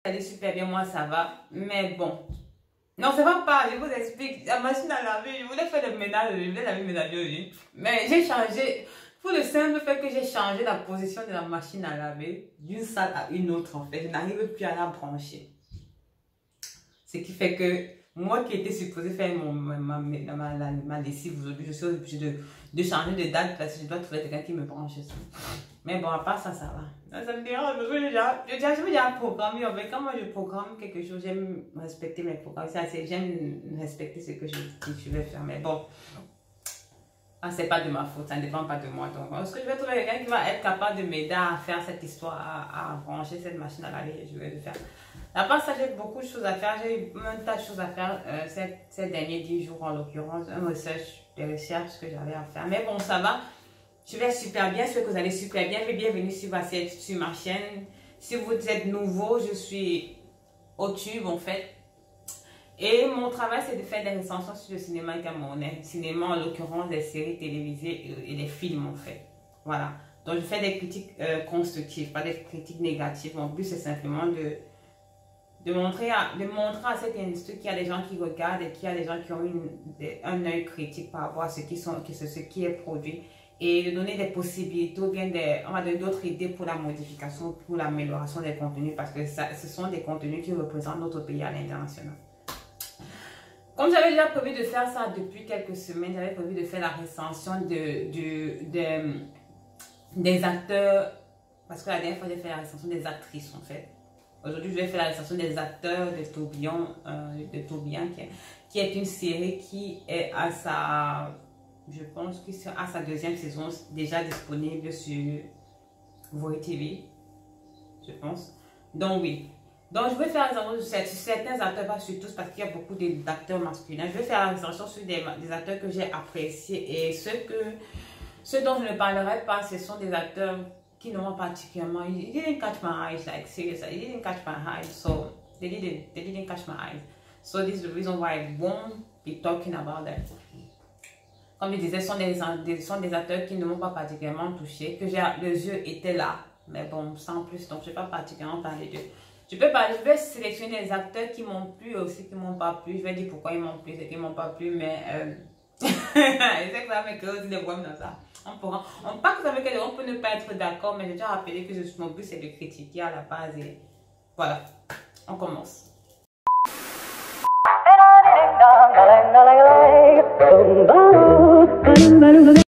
allait super bien, moi ça va, mais bon. Non, ça va pas, je vous explique. La machine à laver, je voulais faire le ménage, je voulais laver le ménage aujourd'hui. Mais j'ai changé, pour le simple fait que j'ai changé la position de la machine à laver d'une salle à une autre en fait. Je n'arrive plus à la brancher. Ce qui fait que moi qui étais supposée faire ma lessive aujourd'hui, je suis obligée de changer de date parce que je dois trouver quelqu'un qui me branche ça. Mais bon, à part ça, ça va. Ça me dérange parce que je veux déjà programmer. En fait, quand moi je programme quelque chose, j'aime respecter mes programmes. J'aime respecter ce que je vais faire. Mais bon, c'est pas de ma faute, ça ne dépend pas de moi. Donc, est-ce que je vais trouver quelqu'un qui va être capable de m'aider à faire cette histoire, à brancher cette machine à laver? Je vais le faire. À part ça, j'ai beaucoup de choses à faire. J'ai eu un tas de choses à faire ces derniers 10 jours, en l'occurrence. Des recherches que j'avais à faire. Mais bon, ça va. Je vais super bien. J'espère que vous allez super bien. Bienvenue sur ma chaîne. Si vous êtes nouveau, je suis au tube en fait. Et mon travail, c'est de faire des recensions sur le cinéma camerounais. Cinéma, en l'occurrence, des séries télévisées et des films, en fait. Voilà. Donc, je fais des critiques constructives, pas des critiques négatives. En plus, c'est simplement de montrer à cette industrie qu'il y a des gens qui regardent et qu'il y a des gens qui ont un œil critique par rapport à ce qui est produit. Et de donner des possibilités ou bien on va donner d'autres idées pour la modification, pour l'amélioration des contenus. Parce que ce sont des contenus qui représentent notre pays à l'international. Comme j'avais déjà prévu de faire ça depuis quelques semaines, j'avais prévu de faire la recension des acteurs, parce que la dernière fois j'ai fait la recension des actrices en fait. Aujourd'hui je vais faire la recension des acteurs de Tourbillon, qui est une série qui est à je pense que c'est à sa deuxième saison, déjà disponible sur Voix TV, je pense. Donc oui. Donc, je vais faire la recension sur certains acteurs, pas sur tous, parce qu'il y a beaucoup d'acteurs masculins. Je vais faire la recension sur des acteurs que j'ai appréciés. Et ceux dont je ne parlerai pas, ce sont des acteurs qui n'ont pas particulièrement... They didn't catch my eyes, like seriously. They didn't catch my eyes, so they didn't catch my eyes. So this is the reason why I won't be talking about them. Comme je disais, ce sont des acteurs qui ne m'ont pas particulièrement touché, que les yeux étaient là, mais bon, sans plus, donc je ne vais pas particulièrement parler d'eux. Je vais sélectionner les acteurs qui m'ont plu aussi, qui ne m'ont pas plu. Je vais dire pourquoi ils m'ont plu, c'est qu'ils ne m'ont pas plu, mais je sais que ça va me créer aussi des problèmes dans ça. Pas que ça me crée, on peut ne pas être d'accord, mais j'ai déjà rappelé que mon but c'est de critiquer à la base et voilà, on commence.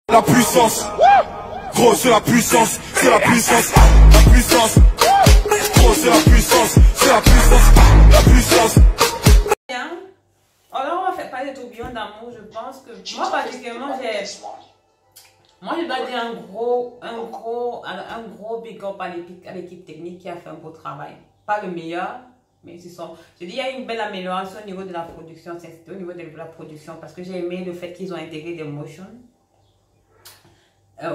La puissance, gros c'est la puissance, c'est la puissance, la puissance. C'est la puissance, c'est la puissance, la puissance. Bien. Alors on va faire parler de Tourbillon d'amour. Je pense que moi particulièrement je dois dire un gros big up à l'équipe technique qui a fait un beau travail. Pas le meilleur, mais c'est ça. Je dis il y a une belle amélioration au niveau de la production. C'est au niveau de la production parce que j'ai aimé le fait qu'ils ont intégré des motions.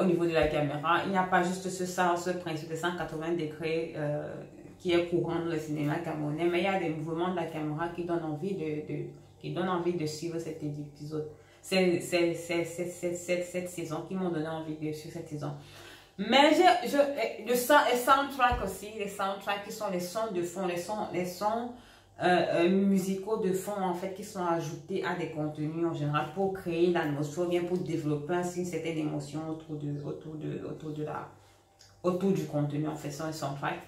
Au niveau de la caméra, il n'y a pas juste ce principe de 180 degrés qui est courant dans le cinéma camerounais, mais il y a des mouvements de la caméra qui donnent envie de suivre cet épisode, cette saison, qui m'ont donné envie de suivre cette saison. Mais le soundtrack aussi, les soundtracks qui sont les sons de fond, les sons musicaux de fond en fait qui sont ajoutés à des contenus en général pour créer l'atmosphère, bien pour développer ainsi une certaine émotion autour du contenu en fait, sur les soundtracks.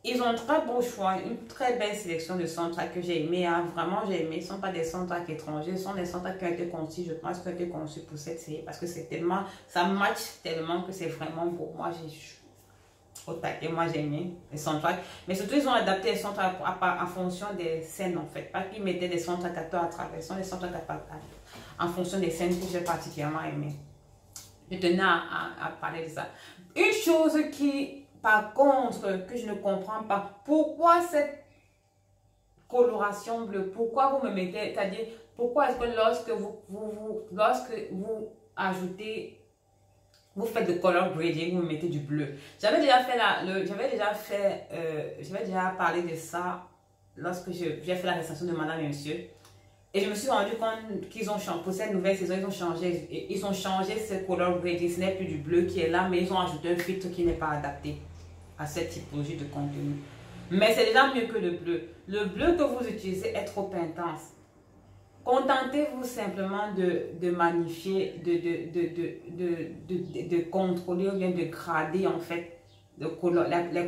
Ils ont un très bon choix, une très belle sélection de soundtracks que j'ai aimé, hein. Vraiment j'ai aimé. Ce ne sont pas des soundtracks étrangers, ce sont des soundtracks qui ont été conçus, je pense, qui ont été conçus pour cette série parce que c'est tellement, ça match tellement que c'est vraiment beau. Moi au taquet, moi j'ai aimé les soundtracks, mais surtout ils ont adapté les soundtracks en fonction des scènes en fait, pas qu'ils mettaient des soundtracks à travers, ce sont des soundtracks en fonction des scènes que j'ai particulièrement aimé. Je tenais à parler de ça. Une chose qui, par contre, que je ne comprends pas, pourquoi cette coloration bleue, pourquoi vous me mettez, c'est-à-dire, pourquoi est-ce que lorsque vous ajoutez, vous faites de color grading, vous mettez du bleu. J'avais déjà parlé de ça lorsque j'ai fait la recension de Madame et Monsieur. Et je me suis rendu compte qu'ils ont changé, pour cette nouvelle saison, ils ont changé ce color grading. Ce n'est plus du bleu qui est là, mais ils ont ajouté un filtre qui n'est pas adapté à cette typologie de contenu. Mais c'est déjà mieux que le bleu. Le bleu que vous utilisez est trop intense. Contentez-vous simplement de magnifier, de contrôler ou bien de grader en fait les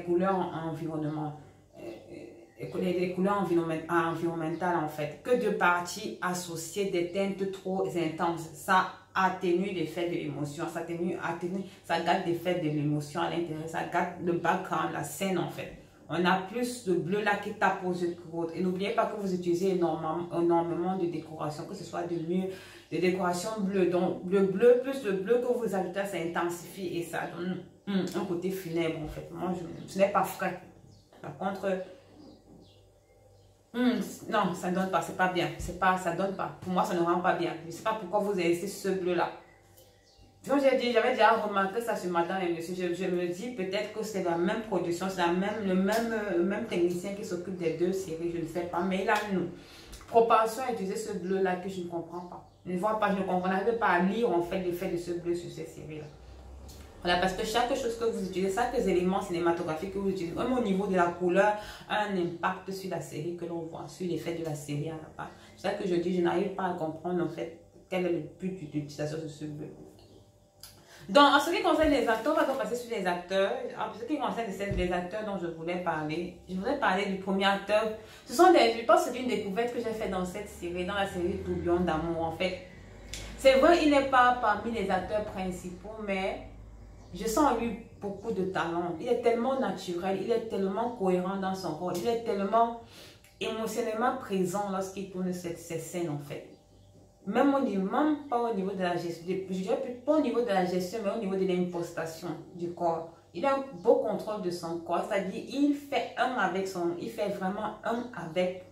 couleurs environnementales. Les couleurs environnementales en fait, que de parties associées des teintes trop intenses. Ça atténue l'effet de l'émotion, ça garde l'effet de l'émotion à l'intérieur, ça garde le background, la scène en fait. On a plus de bleu là qui tape aux yeux que l'autre. Et n'oubliez pas que vous utilisez énormément de décoration, que ce soit de décoration bleue. Donc le bleu plus le bleu que vous ajoutez, ça intensifie et ça donne un côté funèbre en fait. Moi, ce n'est pas frais. Par contre, non, ça ne donne pas, c'est pas bien. Ça donne pas. Pour moi, ça ne rend pas bien. Je ne sais pas pourquoi vous avez laissé ce bleu là. Comme j'ai dit, j'avais déjà remarqué ça sur madame et monsieur. Je me dis peut-être que c'est la même production, c'est le même technicien qui s'occupe des deux séries, je ne sais pas. Mais il a une propension à utiliser ce bleu là que je ne comprends pas. Je ne vois pas, je ne comprends pas à lire en fait l'effet de ce bleu sur ces séries là. Voilà, parce que chaque chose que vous utilisez, chaque élément cinématographique que vous utilisez, même au niveau de la couleur, a un impact sur la série que l'on voit, sur l'effet de la série à la part. C'est ça que je dis, je n'arrive pas à comprendre en fait quel est le but d'utilisation de ce bleu. Donc, en ce qui concerne les acteurs, on va donc passer sur les acteurs. En ce qui concerne les acteurs dont je voulais parler du premier acteur. Je pense que c'est une découverte que j'ai faite dans cette série, dans la série Tourbillon d'amour en fait. C'est vrai, il n'est pas parmi les acteurs principaux, mais je sens en lui beaucoup de talent. Il est tellement naturel, il est tellement cohérent dans son rôle, il est tellement émotionnellement présent lorsqu'il tourne ces scènes en fait. Même pas au niveau de la gestion, je dirais pas au niveau de la gestion, mais au niveau de l'impostation du corps. Il a un beau contrôle de son corps, c'est-à-dire il fait vraiment un avec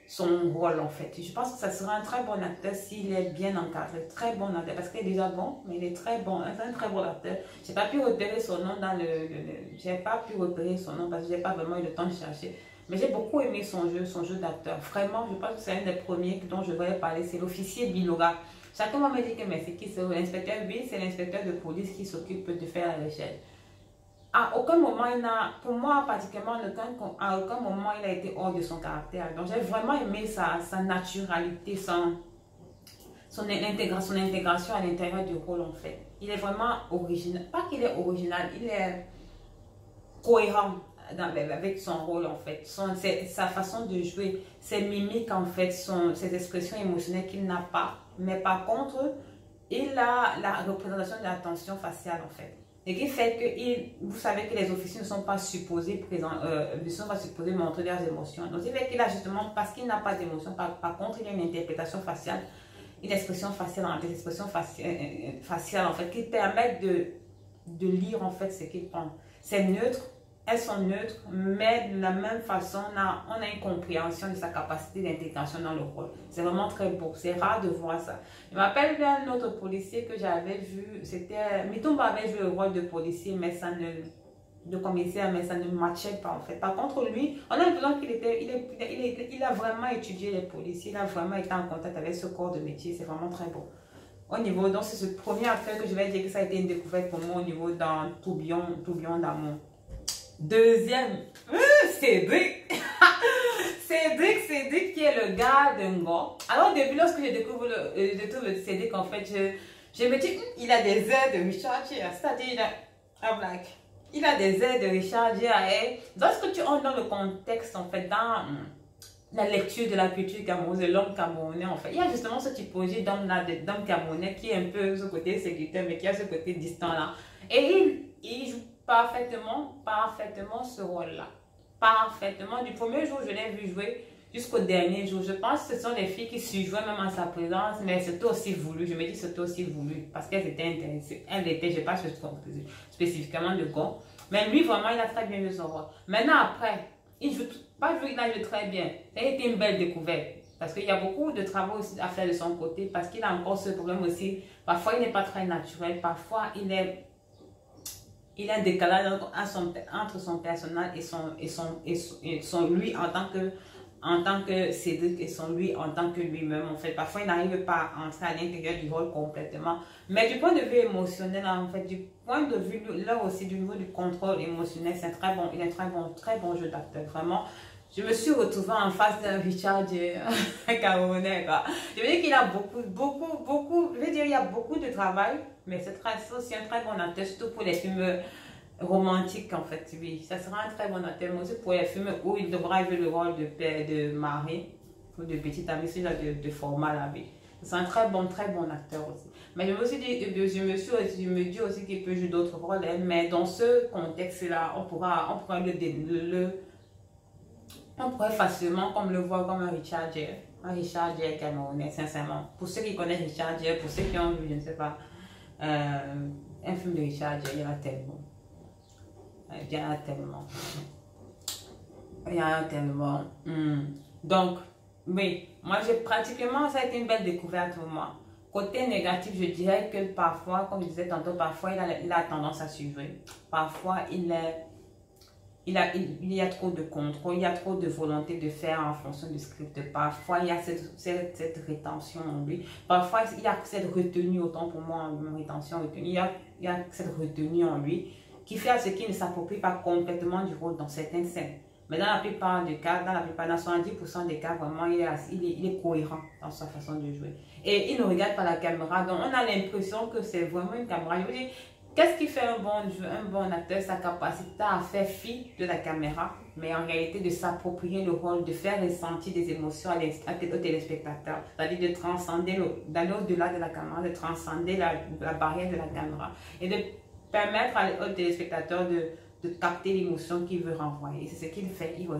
son rôle en fait. Je pense que ça sera un très bon acteur s'il est bien encadré, très bon acteur, parce qu'il est déjà bon, mais il est très bon, c'est un très bon acteur. J'ai pas pu repérer son nom parce que j'ai pas vraiment eu le temps de chercher. Mais j'ai beaucoup aimé son jeu d'acteur. Vraiment, je pense que c'est un des premiers dont je voulais parler, c'est l'officier Bilora. Chacun m'a dit que mais c'est qui? C'est l'inspecteur Bill, c'est l'inspecteur de police qui s'occupe de faire la recherche. À aucun moment, pour moi particulièrement, à aucun moment il a été hors de son caractère. Donc j'ai vraiment aimé sa naturalité, son intégration à l'intérieur du rôle en fait. Il est vraiment original. Pas qu'il est original, il est cohérent avec son rôle en fait, sa façon de jouer, ses mimiques en fait, ses expressions émotionnelles qu'il n'a pas, mais par contre il a la représentation de la tension faciale en fait, et qui fait que vous savez que les officiers ne sont pas supposés montrer leurs émotions. Donc il fait qu'il a justement, parce qu'il n'a pas d'émotion, par contre il a une interprétation faciale, une expression faciale en fait, qui permettent de lire en fait ce qu'il pense. C'est neutre. Elles sont neutres, mais de la même façon, on a une compréhension de sa capacité d'intégration dans le rôle. C'est vraiment très beau. C'est rare de voir ça. Je me rappelle bien un autre policier que j'avais vu. C'était Mitumba avait joué le rôle de policier, mais de commissaire, mais ça ne matchait pas en fait. Par contre, lui, on a l'impression qu'il a vraiment étudié les policiers. Il a vraiment été en contact avec ce corps de métier. C'est vraiment très beau. Au niveau, donc c'est ce premier acteur que je vais dire que ça a été une découverte pour moi au niveau dans Tourbillon d'amour. Deuxième, Cédric. Cédric qui est le gars de Ngo. Alors au début, lorsque je découvre le Cédric, en fait, je me dis, il a des airs de Richard Gere. C'est-à-dire, il a des airs de Richard Gere. Lorsque tu entres dans le contexte, en fait, dans la lecture de la culture camerounaise, de l'homme camerounais, en fait, il y a justement ce typologie d'homme camerounais qui est un peu ce côté séducteur, mais qui a ce côté distant là. Et il joue parfaitement ce rôle-là. Parfaitement. Du premier jour, je l'ai vu jouer jusqu'au dernier jour. Je pense que ce sont les filles qui surjouaient même en sa présence, mais c'était aussi voulu. Je me dis c'était aussi voulu parce qu'elles étaient intéressées. Je ne sais pas spécifiquement de quoi. Mais lui, vraiment, il a très bien joué son rôle. Maintenant, après, il a joué très bien. Ça a été une belle découverte. Parce qu'il y a beaucoup de travaux aussi à faire de son côté. Parce qu'il a encore ce problème aussi. Parfois, il n'est pas très naturel. Parfois, il a un décalage entre son personnage et son lui en tant que en tant que Cédric et son lui en tant que lui-même en fait. Parfois, il n'arrive pas à entrer à l'intérieur du rôle complètement. Mais du point de vue émotionnel, en fait, du point de vue, là aussi, du niveau du contrôle émotionnel, c'est très bon, il est très bon jeu d'acteur, vraiment. Je me suis retrouvée en face d'un Richard Camerounais, quoi. Je veux dire qu'il a beaucoup, je veux dire, il y a beaucoup de travail, mais c'est aussi un très bon acteur, surtout pour les films romantiques, en fait, oui. Ça sera un très bon acteur, mais aussi pour les films où il devra jouer le rôle de père, de mari, ou de petite amie, ce genre de format là, oui. C'est un très bon acteur aussi. Mais je me suis dit, je me dis aussi qu'il peut jouer d'autres rôles, hein, mais dans ce contexte-là, on pourra on pourrait facilement comme le voir comme un Richard Jere camerounais, sincèrement. Pour ceux qui connaissent Richard Jere, pour ceux qui ont vu, je ne sais pas, un film de Richard Jere, il y en a tellement. Il y en a tellement. Il y en a tellement. Donc, oui, moi j'ai pratiquement, ça a été une belle découverte pour moi. Côté négatif, je dirais que parfois, comme je disais tantôt, parfois il a tendance à suivre. Parfois il y a trop de contrôle, il y a trop de volonté de faire en fonction du script. Parfois, il y a cette rétention en lui. Parfois, il y a cette retenue, autant pour moi, rétention, retenue. Il y a cette retenue en lui qui fait à ce qu'il ne s'approprie pas complètement du rôle dans certaines scènes. Mais dans la plupart des cas, dans 70% des cas, vraiment, il est cohérent dans sa façon de jouer. Et il ne regarde pas la caméra, donc on a l'impression que c'est vraiment une caméra. Je veux dire, qu'est-ce qui fait un bon acteur? Sa capacité à faire fi de la caméra, mais en réalité de s'approprier le rôle, de faire ressentir des émotions au téléspectateur. C'est-à-dire de transcender, d'aller au-delà de la caméra, de transcender la barrière de la caméra. Et de permettre au téléspectateur de capter l'émotion qu'il veut renvoyer. C'est ce qu'il fait. Il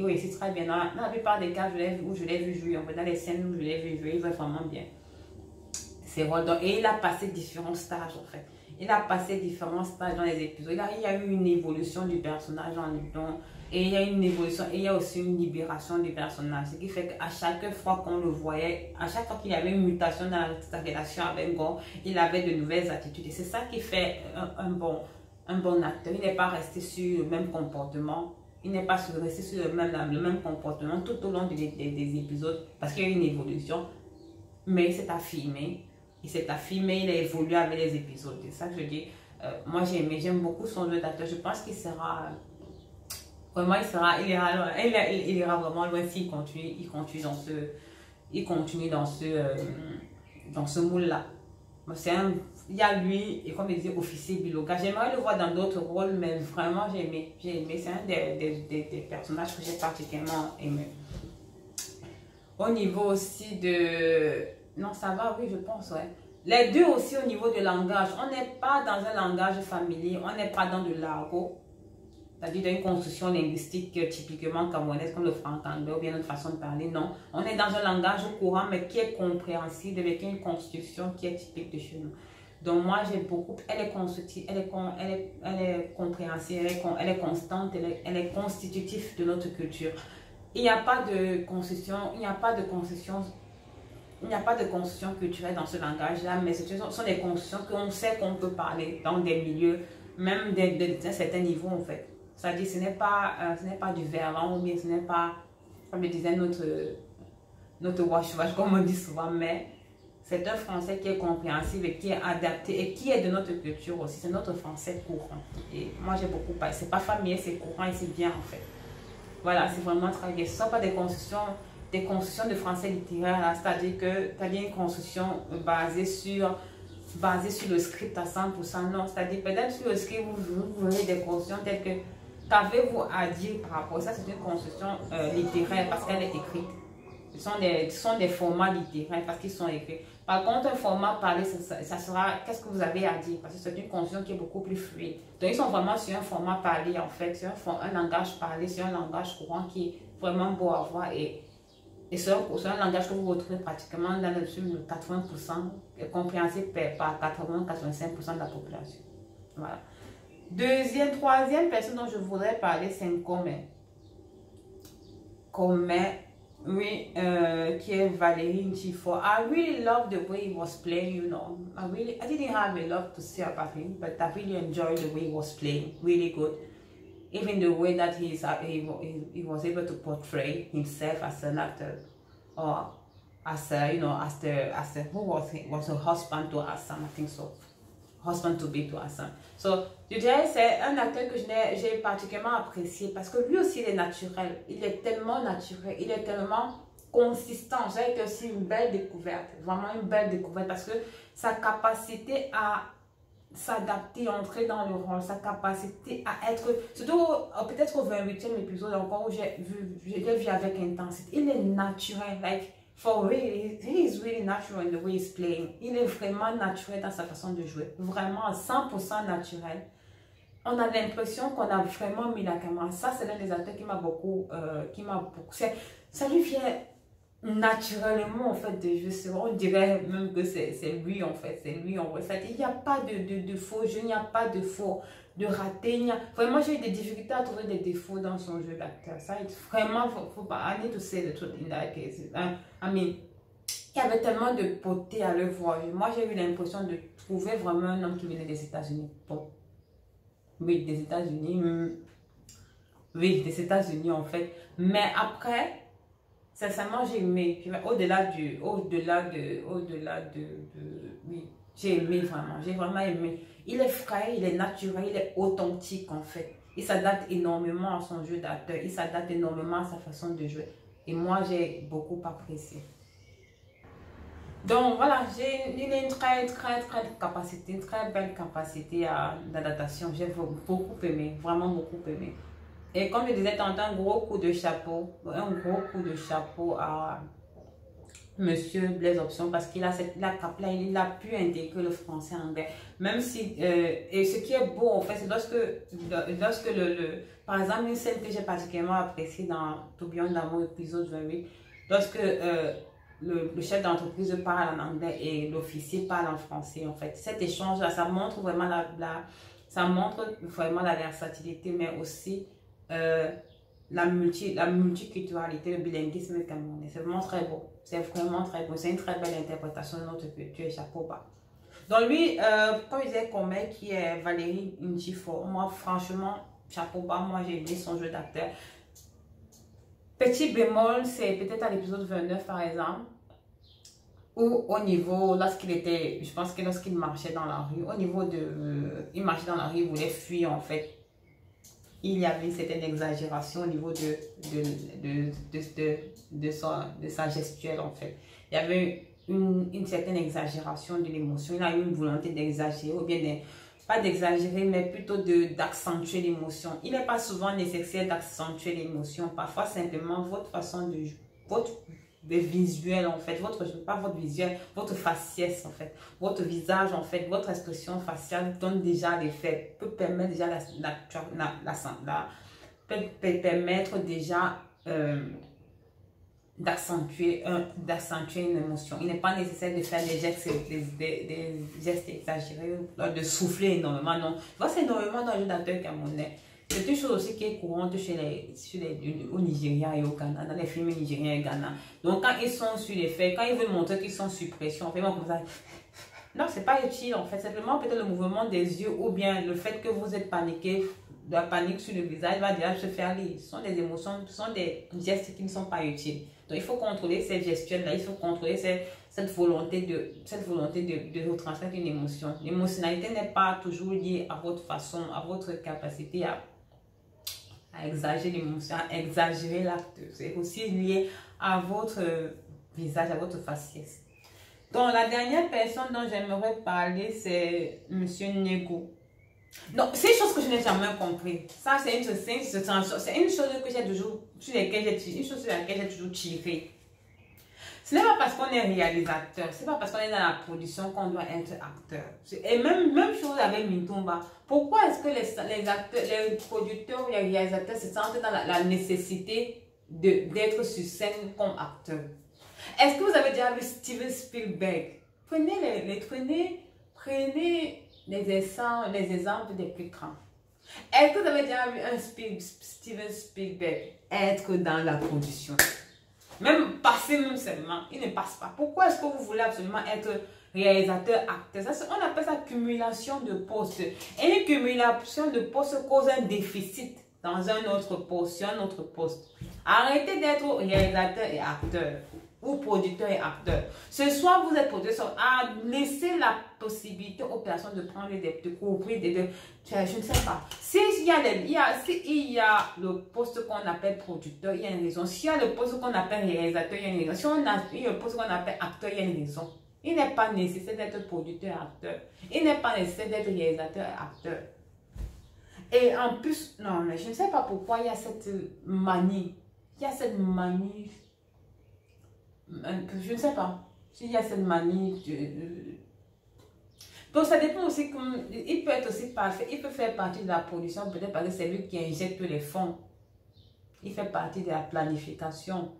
réussit très bien. Dans la plupart des cas où je l'ai vu jouer, en fait, dans les scènes où je l'ai vu jouer, il va vraiment bien. Et il a passé différents stages, en fait. Il a passé différents stages dans les épisodes. Il y a eu une évolution du personnage en lui. Et il y a une évolution, et il y a aussi une libération du personnage. Ce qui fait qu'à chaque fois qu'on le voyait, à chaque fois qu'il y avait une mutation dans sa relation avec Gore, il avait de nouvelles attitudes. Et c'est ça qui fait un bon acteur. Il n'est pas resté sur le même comportement. Il n'est pas resté sur le même comportement tout au long des épisodes. Parce qu'il y a eu une évolution. Mais il s'est affirmé. Il a évolué avec les épisodes. C'est ça que je dis. Moi, j'aime beaucoup son jeu d'acteur. Je pense qu'il sera... Vraiment, il ira vraiment loin s'il continue dans ce moule-là. Il y a lui, et comme il disait, officier Biloga. J'aimerais le voir dans d'autres rôles, mais vraiment, j'ai aimé. C'est un des personnages que j'ai particulièrement aimé. Au niveau aussi de... Non, ça va, oui, je pense, ouais. Les deux aussi au niveau du langage. On n'est pas dans un langage familier, on n'est pas dans de l'argot. C'est-à-dire dans une construction linguistique typiquement camerounaise comme le franc-anglais ou bien notre façon de parler. Non, on est dans un langage courant mais qui est compréhensible avec une construction qui est typique de chez nous. Donc moi j'ai beaucoup, elle est compréhensible, elle est constante, elle est constitutive de notre culture. Il n'y a pas de construction, il n'y a pas de construction culturelle dans ce langage-là, mais ce sont des constructions qu'on sait qu'on peut parler dans des milieux, même d'un certain niveau en fait. C'est-à-dire ce n'est pas du verlan, ou bien ce n'est pas, comme je disais, notre wash-wash, comme on dit souvent, mais c'est un français qui est compréhensible et qui est adapté et qui est de notre culture aussi. C'est notre français courant. Et moi, j'ai beaucoup parlé. C'est pas familier, c'est courant et c'est bien en fait. Voilà, c'est vraiment très bien. Ce ne sont pas des constructions de français littéraire, c'est-à-dire que tu as bien une construction basée sur le script à 100%. Non, c'est-à-dire peut-être sur le script, vous verrez des constructions telles que qu'avez-vous à dire par rapport à ça? C'est une construction littéraire parce qu'elle est écrite. Ce sont des formats littéraires parce qu'ils sont écrits. Par contre, un format parlé, ça sera qu'est-ce que vous avez à dire? Parce que c'est une construction qui est beaucoup plus fluide. Donc, ils sont vraiment sur un format parlé, en fait, sur un langage parlé, sur un langage courant qui est vraiment beau à voir. Et c'est un langage que vous retrouvez pratiquement dans le 80%, compréhensible par 80-85% de la population. Voilà. Troisième personne dont je voudrais parler, c'est Nkome. Oui, qui est Valérie Nchifo. I really love the way he was playing, you know. I didn't have a lot to say about him, but I really enjoyed the way he was playing. Really good. even the way that he was able to portray himself as an actor, or as a, as a who was a husband to Hassan, I think so, husband to be to Hassan. So, je dirais c'est un acteur que j'ai particulièrement apprécié parce que lui aussi il est naturel, il est tellement naturel, il est tellement consistant. Ça a été aussi une belle découverte, vraiment une belle découverte parce que sa capacité à s'adapter, entrer dans le rôle, sa capacité à être, surtout peut-être au 28e épisode encore où j'ai vu avec intensité, il est naturel, like for real, he is really natural in the way he's playing. Il est vraiment naturel dans sa façon de jouer, vraiment 100% naturel. On a l'impression qu'on a vraiment mis la caméra. Ça, c'est l'un des acteurs qui m'a beaucoup, ça lui vient naturellement en fait de jeu. On dirait même que c'est lui en fait, c'est lui en fait. Il n'y a pas de faux jeu, il n'y a pas de faux, de raté. Vraiment, j'ai eu des difficultés à trouver des défauts dans son jeu d'acteur. Ça, vraiment, faut pas. I need to say the truth in that case. I mean, il y avait tellement de beauté à le voir. Moi, j'ai eu l'impression de trouver vraiment un homme qui venait des États-Unis. Bon. Oui, des États-Unis. Oui, des États-Unis en fait. Mais après, sincèrement, j'ai aimé. Oui, j'ai aimé vraiment. J'ai vraiment aimé. Il est frais, il est naturel, il est authentique en fait. Il s'adapte énormément à son jeu d'acteur. Il s'adapte énormément à sa façon de jouer. Et moi, j'ai beaucoup apprécié. Donc voilà, il a une très capacité, une très belle capacité d'adaptation. J'ai beaucoup aimé, vraiment beaucoup aimé. Et comme je disais tantôt, un gros coup de chapeau à Monsieur Blaise Opson parce qu'il a il a pu intégrer le français anglais. Même si, et ce qui est beau en fait, c'est lorsque par exemple, une scène que j'ai particulièrement appréciée dans Tourbillon d'amour épisode 28, lorsque le chef d'entreprise parle en anglais et l'officier parle en français en fait. Cet échange là, ça montre vraiment la versatilité, mais aussi la multiculturalité, le bilinguisme camerounais. C'est vraiment très beau. C'est vraiment très beau. C'est une très belle interprétation de notre culture et chapeau bas. Donc lui, comme je disais, qui est Valérie Njifo, moi franchement, chapeau bas, moi j'ai aimé son jeu d'acteur. Petit bémol, c'est peut-être à l'épisode 29 par exemple, où au niveau, je pense que lorsqu'il marchait dans la rue, il marchait dans la rue, il voulait fuir en fait. Il y avait une certaine exagération au niveau de sa gestuelle en fait. Il y avait une certaine exagération de l'émotion. Il a eu une volonté d'exagérer, ou bien pas d'exagérer, mais plutôt d'accentuer l'émotion. Il n'est pas souvent nécessaire d'accentuer l'émotion. Parfois, simplement, votre façon de jouer, votre visuel en fait, pas votre visuel, votre faciès en fait, votre visage en fait, votre expression faciale donne déjà l'effet, peut permettre déjà permettre déjà d'accentuer une émotion. Il n'est pas nécessaire de faire des gestes exagérés, de souffler énormément, non. C'est énormément dans le jeu d'acteur camerounais. C'est une chose aussi qui est courante au Nigeria et au Ghana, dans les films nigériens et Ghana. Donc, quand ils sont sur les faits, quand ils veulent montrer qu'ils sont sous pression, on fait comme ça. Non, c'est pas utile en fait. Simplement, peut-être le mouvement des yeux ou bien le fait que vous êtes paniqué, de la panique sur le visage va déjà se faire lire. Ce sont des émotions, ce sont des gestes qui ne sont pas utiles. Donc, il faut contrôler ces gestuels-là, il faut contrôler cette volonté de retransmettre une émotion. L'émotionnalité n'est pas toujours liée à votre façon, à votre capacité à exagérer l'émotion, à exagérer l'acte. C'est aussi lié à votre visage, à votre faciès. Donc, la dernière personne dont j'aimerais parler, c'est Monsieur Nego. Donc, c'est une chose que je n'ai jamais compris. Ça, c'est une chose que j'ai toujours, sur laquelle j'ai toujours tiré. Ce n'est pas parce qu'on est réalisateur, c'est pas parce qu'on est dans la production qu'on doit être acteur. Et même chose avec Mintumba. Pourquoi est-ce que les producteurs ou les réalisateurs se sentent dans la nécessité d'être sur scène comme acteur? Est-ce que vous avez déjà vu Steven Spielberg? Prenez les exemples des plus grands. Est-ce que vous avez déjà vu un Steven Spielberg être dans la production? Même passer seulement, il ne passe pas. Pourquoi est-ce que vous voulez absolument être réalisateur, acteur? Ça, on appelle ça cumulation de postes. Et une cumulation de postes cause un déficit dans un autre poste, sur un autre poste. Arrêtez d'être réalisateur et acteur ou producteur et acteur. Ce soir, vous êtes producteur, laissez la possibilité aux personnes de prendre de couvrir, je ne sais pas. S'il y a le poste qu'on appelle producteur, il y a une raison. S'il y a le poste qu'on appelle réalisateur, il y a une raison. Si il y a le poste qu'on appelle acteur, il y a une raison. Il n'est pas nécessaire d'être producteur et acteur. Il n'est pas nécessaire d'être réalisateur et acteur. Et en plus, non, mais je ne sais pas pourquoi il y a cette manie. Il y a cette manie. Je ne sais pas. S'il y a cette manie. Donc ça dépend aussi. Il peut être aussi parfait. Il peut faire partie de la production. Peut-être parce que c'est lui qui injecte les fonds. Il fait partie de la planification.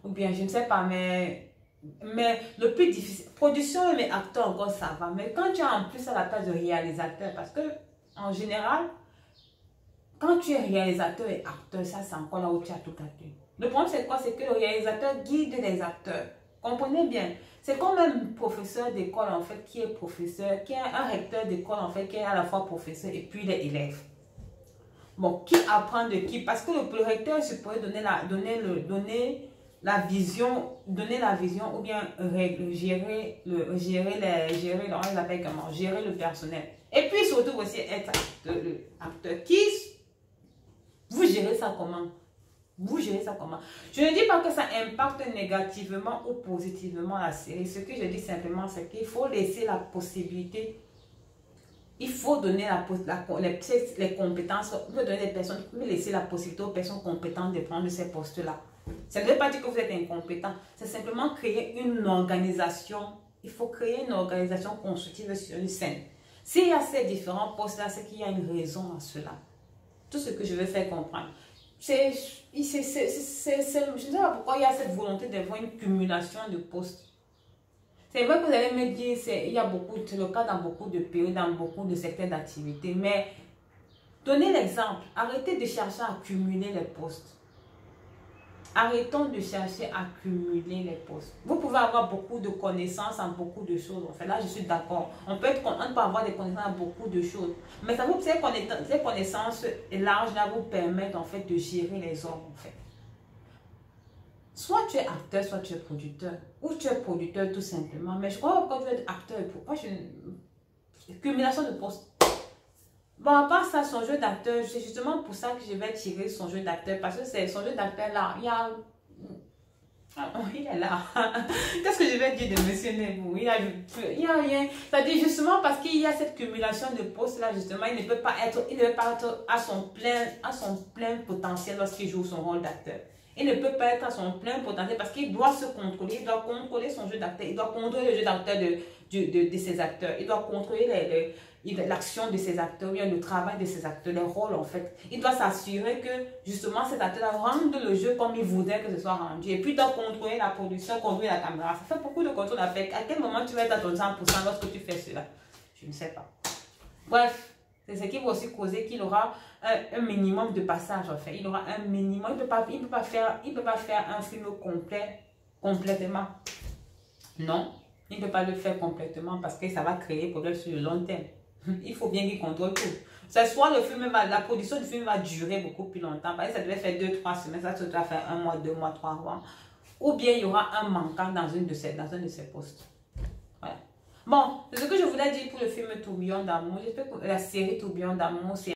Ou bien, je ne sais pas, mais le plus difficile, production et acteur encore ça va, mais quand tu es en plus à la place de réalisateur, parce que en général, quand tu es réalisateur et acteur, ça c'est encore là où tu as tout à fait. Le problème c'est quoi? C'est que le réalisateur guide les acteurs. Comprenez bien, c'est comme un professeur d'école en fait qui est professeur, qui est un recteur d'école en fait qui est à la fois professeur et puis les élèves. Bon, qui apprend de qui? Parce que le recteur se pourrait donner la vision ou bien gérer le personnel. Et puis surtout aussi être acteur. Vous gérez ça comment? Vous gérez ça comment? Je ne dis pas que ça impacte négativement ou positivement la série. Ce que je dis simplement, c'est qu'il faut laisser la possibilité. Il faut donner les compétences. Il faut donner les personnes, mais laisser la possibilité aux personnes compétentes de prendre ces postes-là. Ça ne veut pas dire que vous êtes incompétent. C'est simplement créer une organisation. Il faut créer une organisation constructive sur une scène. S'il y a ces différents postes-là, c'est qu'il y a une raison à cela. Tout ce que je veux faire comprendre. Je ne sais pas pourquoi il y a cette volonté d'avoir une cumulation de postes. C'est vrai que vous allez me dire, c'est le cas dans beaucoup de pays, dans beaucoup de secteurs d'activité, mais donnez l'exemple. Arrêtez de chercher à cumuler les postes. Arrêtons de chercher à cumuler les postes. Vous pouvez avoir beaucoup de connaissances en beaucoup de choses. En fait, là, je suis d'accord. On peut avoir des connaissances en beaucoup de choses. Mais ces connaissances larges là vous permettent en fait de gérer les hommes en fait. Soit tu es acteur, soit tu es producteur. Ou tu es producteur tout simplement. Mais je crois que quand tu es acteur, pourquoi cumulation de postes. Bon, à part ça, son jeu d'acteur, c'est justement pour ça que je vais tirer son jeu d'acteur. Parce que c'est son jeu d'acteur là. Il est là. Qu'est-ce que je vais dire de monsieur Nebou? Il y a rien. C'est-à-dire justement parce qu'il y a cette cumulation de postes là, justement, il ne peut pas être à son plein potentiel lorsqu'il joue son rôle d'acteur. Il ne peut pas être à son plein potentiel parce qu'il doit se contrôler. Il doit contrôler son jeu d'acteur. Il doit contrôler le jeu d'acteur de ses acteurs. Il doit contrôler l'action de ses acteurs, bien le travail de ses acteurs, les rôles en fait. Il doit s'assurer que justement cet acteur rendent le jeu comme il voudrait que ce soit rendu. Et puis il doit contrôler la production, contrôler la caméra. Ça fait beaucoup de contrôle à faire. À quel moment tu vas être à ton 100% lorsque tu fais cela? Je ne sais pas. Bref, c'est ce qui va aussi causer qu'il aura un minimum de passage en fait. Il aura un minimum. Il ne peut pas faire un film complet, complètement. Non, il ne peut pas le faire complètement parce que ça va créer problème sur le long terme. Il faut bien qu'il contrôle tout. C'est soit la production du film va durer beaucoup plus longtemps. Parce que ça devait faire 2-3 semaines, ça doit faire 1 mois, 2 mois, 3 mois. Ou bien il y aura un manquant dans un de ces postes. Voilà. Bon, c'est ce que je voulais dire pour le film Tourbillon d'amour. J'espère que la série Tourbillon d'amour, c'est